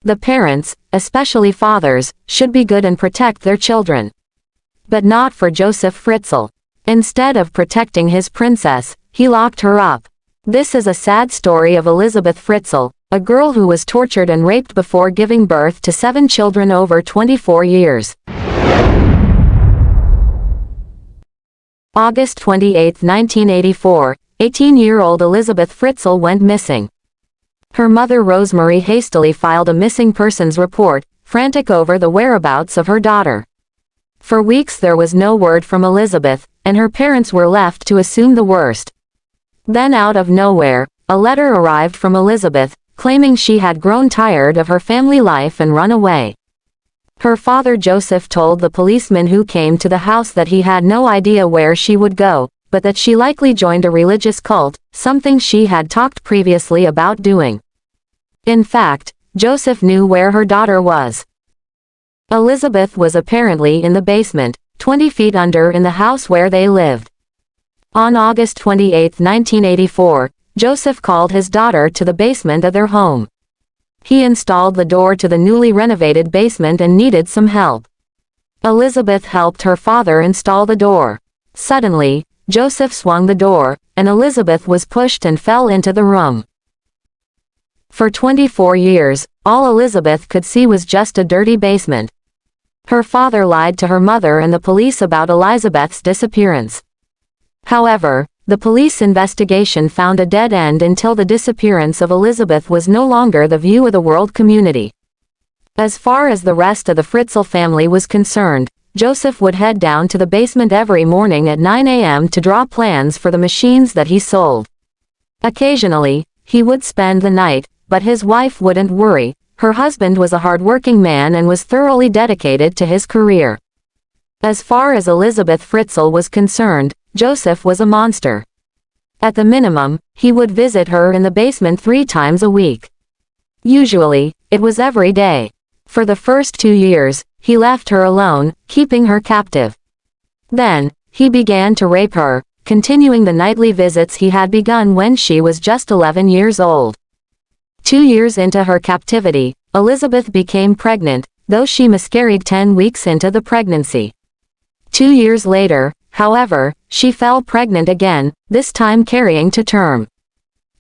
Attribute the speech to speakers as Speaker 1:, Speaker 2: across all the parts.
Speaker 1: The parents, especially fathers, should be good and protect their children. But not for Josef Fritzl. Instead of protecting his princess, he locked her up. This is a sad story of Elisabeth Fritzl, a girl who was tortured and raped before giving birth to 7 children over 24 years. August 28, 1984, 18-year-old Elisabeth Fritzl went missing. Her mother Rosemary hastily filed a missing persons report, frantic over the whereabouts of her daughter. For weeks there was no word from Elisabeth, and her parents were left to assume the worst. Then out of nowhere, a letter arrived from Elisabeth, claiming she had grown tired of her family life and run away. Her father Joseph told the policeman who came to the house that he had no idea where she would go, but that she likely joined a religious cult, something she had talked previously about doing. In fact, Joseph knew where her daughter was. Elisabeth was apparently in the basement, 20 feet under in the house where they lived. On August 28, 1984, Joseph called his daughter to the basement of their home. He installed the door to the newly renovated basement and needed some help. Elisabeth helped her father install the door. Suddenly, Joseph swung the door, and Elisabeth was pushed and fell into the room. For 24 years, all Elisabeth could see was just a dirty basement. Her father lied to her mother and the police about Elisabeth's disappearance. However, the police investigation found a dead end until the disappearance of Elisabeth was no longer the view of the world community. As far as the rest of the Fritzl family was concerned, Joseph would head down to the basement every morning at 9 a.m. to draw plans for the machines that he sold. Occasionally, he would spend the night, but his wife wouldn't worry. Her husband was a hard-working man and was thoroughly dedicated to his career. As far as Elisabeth Fritzl was concerned, Joseph was a monster. At the minimum, he would visit her in the basement 3 times a week. Usually, it was every day. For the first 2 years, he left her alone, keeping her captive. Then, he began to rape her, continuing the nightly visits he had begun when she was just 11 years old. 2 years into her captivity, Elisabeth became pregnant, though she miscarried 10 weeks into the pregnancy. 2 years later, however, she fell pregnant again, this time carrying to term.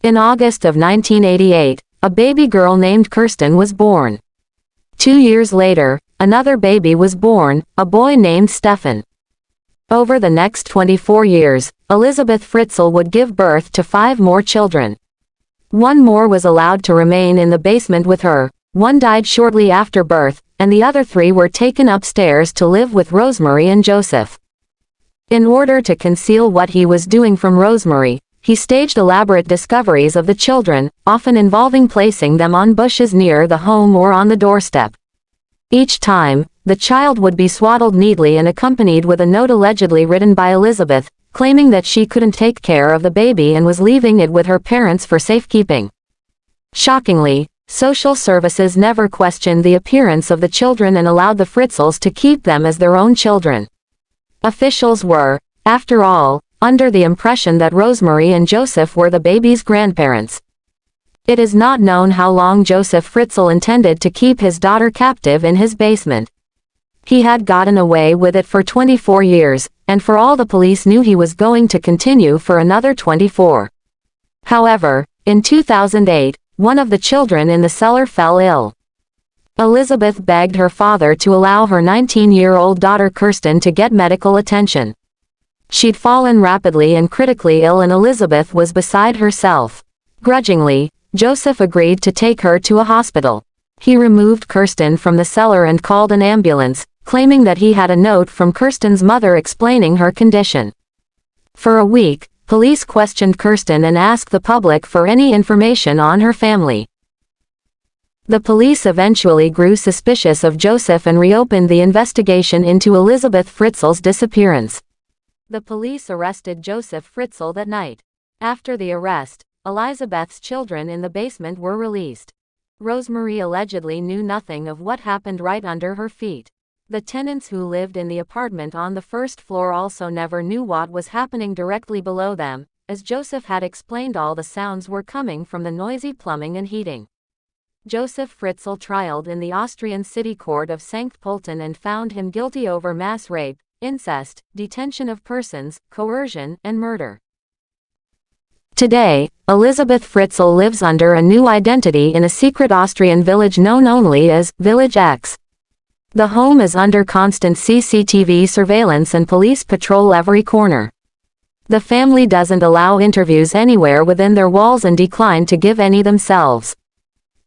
Speaker 1: In August of 1988, a baby girl named Kirsten was born. 2 years later, another baby was born, a boy named Stefan. Over the next 24 years, Elisabeth Fritzl would give birth to 5 more children. 1 more was allowed to remain in the basement with her, 1 died shortly after birth, and the other 3 were taken upstairs to live with Rosemary and Joseph. In order to conceal what he was doing from Rosemary, he staged elaborate discoveries of the children, often involving placing them on bushes near the home or on the doorstep. Each time, the child would be swaddled neatly and accompanied with a note allegedly written by Elisabeth, claiming that she couldn't take care of the baby and was leaving it with her parents for safekeeping. Shockingly, social services never questioned the appearance of the children and allowed the Fritzls to keep them as their own children. Officials were, after all, under the impression that Rosemary and Joseph were the baby's grandparents. It is not known how long Josef Fritzl intended to keep his daughter captive in his basement. He had gotten away with it for 24 years, and for all the police knew he was going to continue for another 24. However, in 2008, one of the children in the cellar fell ill. Elisabeth begged her father to allow her 19-year-old daughter Kirsten to get medical attention. She'd fallen rapidly and critically ill and Elisabeth was beside herself. Grudgingly, Joseph agreed to take her to a hospital. He removed Kirsten from the cellar and called an ambulance, claiming that he had a note from Kirsten's mother explaining her condition. For a week, police questioned Kirsten and asked the public for any information on her family. The police eventually grew suspicious of Joseph and reopened the investigation into Elisabeth Fritzl's disappearance. The police arrested Josef Fritzl that night. After the arrest, Elisabeth's children in the basement were released. Rosemary allegedly knew nothing of what happened right under her feet. The tenants who lived in the apartment on the first floor also never knew what was happening directly below them, as Joseph had explained all the sounds were coming from the noisy plumbing and heating. Josef Fritzl trialed in the Austrian city court of St. Pölten and found him guilty over mass rape, incest, detention of persons, coercion, and murder. Today, Elisabeth Fritzl lives under a new identity in a secret Austrian village known only as Village X. The home is under constant CCTV surveillance and police patrol every corner. The family doesn't allow interviews anywhere within their walls and decline to give any themselves.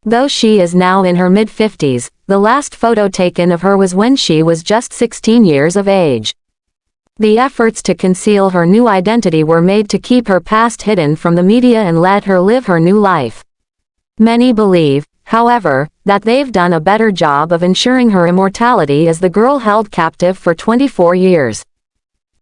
Speaker 1: Though she is now in her mid-50s, the last photo taken of her was when she was just 16 years of age. The efforts to conceal her new identity were made to keep her past hidden from the media and let her live her new life. Many believe, however, that they've done a better job of ensuring her immortality as the girl held captive for 24 years.